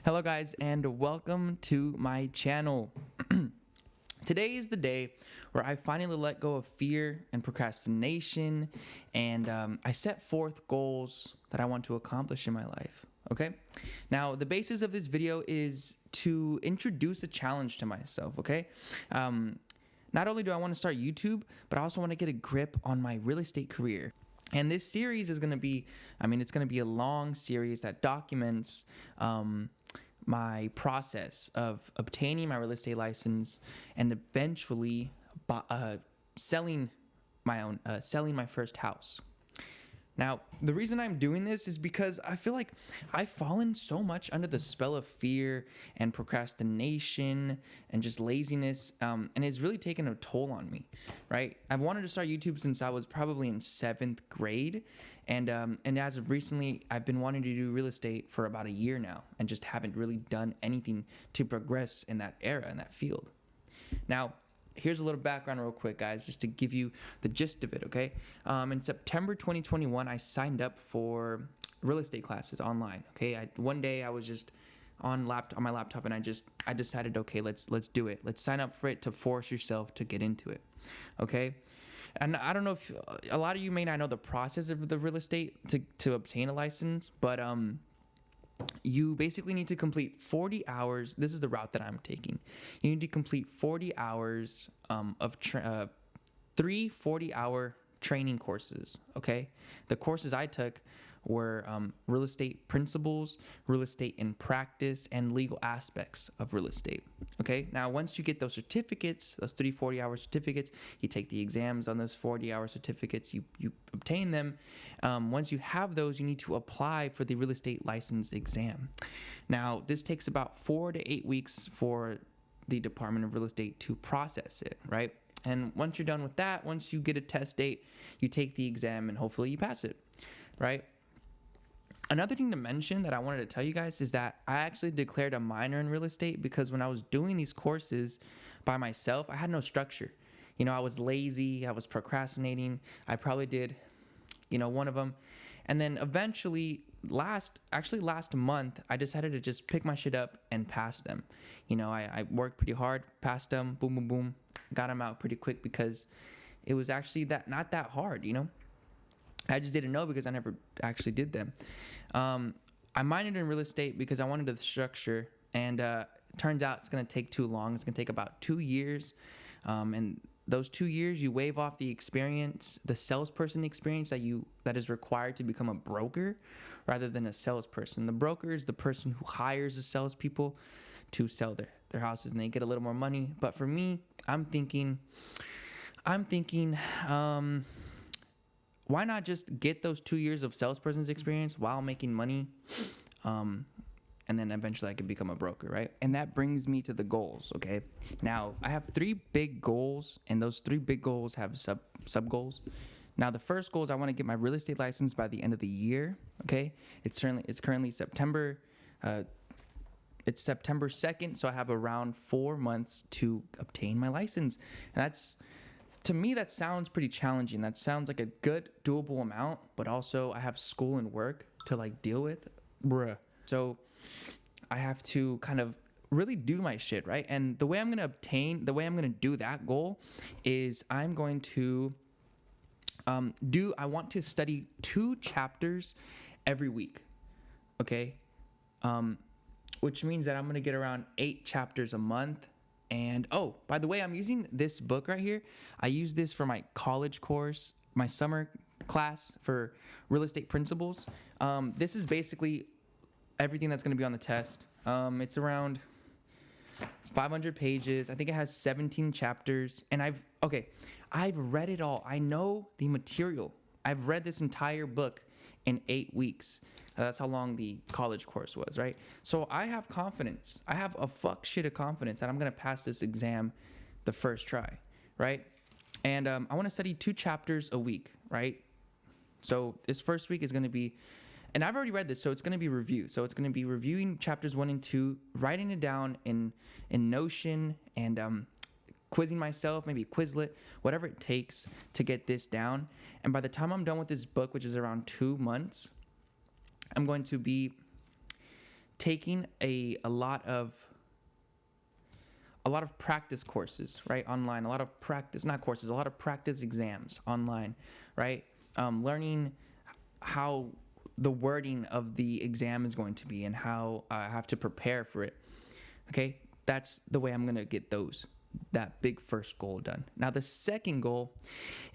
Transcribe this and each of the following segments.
Hello guys and welcome to my channel. Today is the day where I finally let go of fear and procrastination and I set forth goals that I want to accomplish in my life. Okay, now the basis of this video is to introduce a challenge to myself. Okay, not only do I want to start YouTube, but I also want to get a grip on my real estate career. And this series is going to be, it's going to be a long series that documents my process of obtaining my real estate license and eventually selling my first house. Now, the reason I'm doing this is because I feel like I've fallen so much under the spell of fear and procrastination and just laziness, and it's really taken a toll on me, right? I've wanted to start YouTube since I was probably in 7th grade, and as of recently, I've been wanting to do real estate for about a year now and just haven't really done anything to progress in that era, in that field. Now, here's a little background real quick, guys, just to give you the gist of it, okay? In September 2021, I signed up for real estate classes online, okay? One day I was just on my laptop and I decided, okay, let's do it. Let's sign up for it to force yourself to get into it, okay? And I don't know if a lot of you may not know the process of the real estate to obtain a license, but you basically need to complete 40 hours. This is the route that I'm taking. You need to complete 40 hours of 3 40-hour training courses, okay? The courses I took were real estate principles, real estate in practice, and legal aspects of real estate, okay? Now, once you get those certificates, those 3 40-hour certificates, you take the exams on those 40-hour certificates, you obtain them. Once you have those, you need to apply for the real estate license exam. Now, this takes about 4 to 8 weeks for the Department of Real Estate to process it, right? And once you're done with that, once you get a test date, you take the exam and hopefully you pass it, right? Another thing to mention that I wanted to tell you guys is that I actually declared a minor in real estate because when I was doing these courses by myself, I had no structure. You know, I was lazy, I was procrastinating. I probably did, one of them. And then eventually, last month, I decided to just pick my shit up and pass them. I worked pretty hard, passed them, boom, boom, boom, got them out pretty quick because it was actually not that hard, I just didn't know because I never actually did them. I minored in real estate because I wanted the structure, and turns out it's going to take too long. It's going to take about 2 years, and those 2 years you waive off the experience, the salesperson experience that is required to become a broker rather than a salesperson. The broker is the person who hires the salespeople to sell their houses, and they get a little more money. But for me, I'm thinking, why not just get those 2 years of salesperson's experience while making money, and then eventually I could become a broker, right? And that brings me to the goals, okay? Now, I have 3 big goals, and those 3 big goals have sub goals. Now, the first goal is I want to get my real estate license by the end of the year, okay? It's currently September. It's September 2nd, so I have around 4 months to obtain my license, and to me, that sounds pretty challenging. That sounds like a good, doable amount, but also I have school and work to deal with. So I have to kind of really do my shit, right? And the way I'm going to do that goal is I'm going to I want to study 2 chapters every week, okay? Which means that I'm going to get around 8 chapters a month. And by the way, I'm using this book right here. I use this for my college course, my summer class for real estate principles. This is basically everything that's going to be on the test. It's around 500 pages. I think it has 17 chapters. And I've read it all. I know the material. I've read this entire book in 8 weeks. That's how long the college course was, right? So I have confidence. I have a fuck shit of confidence that I'm going to pass this exam the first try, right? And I want to study 2 chapters a week, right? So this first week is going to be, and I've already read this, so it's going to be review. So it's going to be reviewing chapters 1 and 2, writing it down in Notion, and quizzing myself, maybe Quizlet, whatever it takes to get this down. And by the time I'm done with this book, which is around 2 months, I'm going to be taking a lot of practice courses, right, online, a lot of practice, not courses, a lot of practice exams online, right? Learning how the wording of the exam is going to be and how I have to prepare for it. Okay, that's the way I'm going to get that big first goal done. Now, the second goal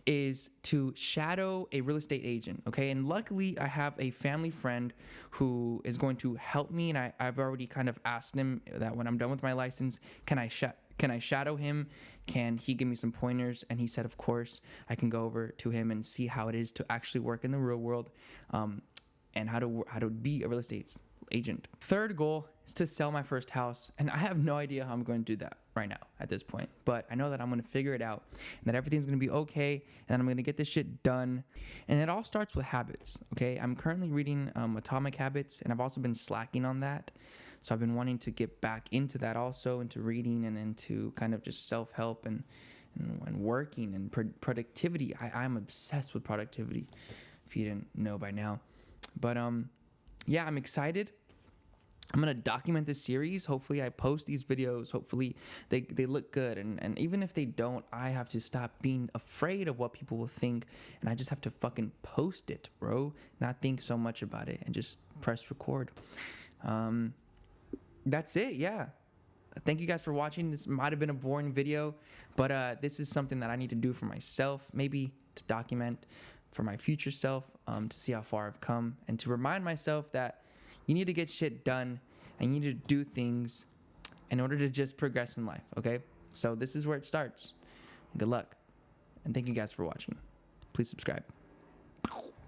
is to shadow a real estate agent, okay? And luckily, I have a family friend who is going to help me, and I've already kind of asked him that when I'm done with my license, can I shadow him? Can he give me some pointers? And he said, of course, I can go over to him and see how it is to actually work in the real world, and how to be a real estate agent. Third goal is to sell my first house, and I have no idea how I'm going to do that right now at this point, but I know that I'm going to figure it out and that everything's going to be okay, and I'm going to get this shit done. And it all starts with habits, okay? I'm currently reading Atomic Habits, and I've also been slacking on that, so I've been wanting to get back into that also, into reading and into kind of just self-help and working and productivity. I'm obsessed with productivity, if you didn't know by now. But yeah, I'm excited. I'm going to document this series. Hopefully I post these videos. Hopefully they look good. And even if they don't, I have to stop being afraid of what people will think. And I just have to fucking post it, bro. Not think so much about it and just press record. That's it. Yeah. Thank you guys for watching. This might have been a boring video, but this is something that I need to do for myself, maybe to document for my future self, to see how far I've come, and to remind myself that you need to get shit done and you need to do things in order to just progress in life, okay? So this is where it starts. Good luck. And thank you guys for watching. Please subscribe.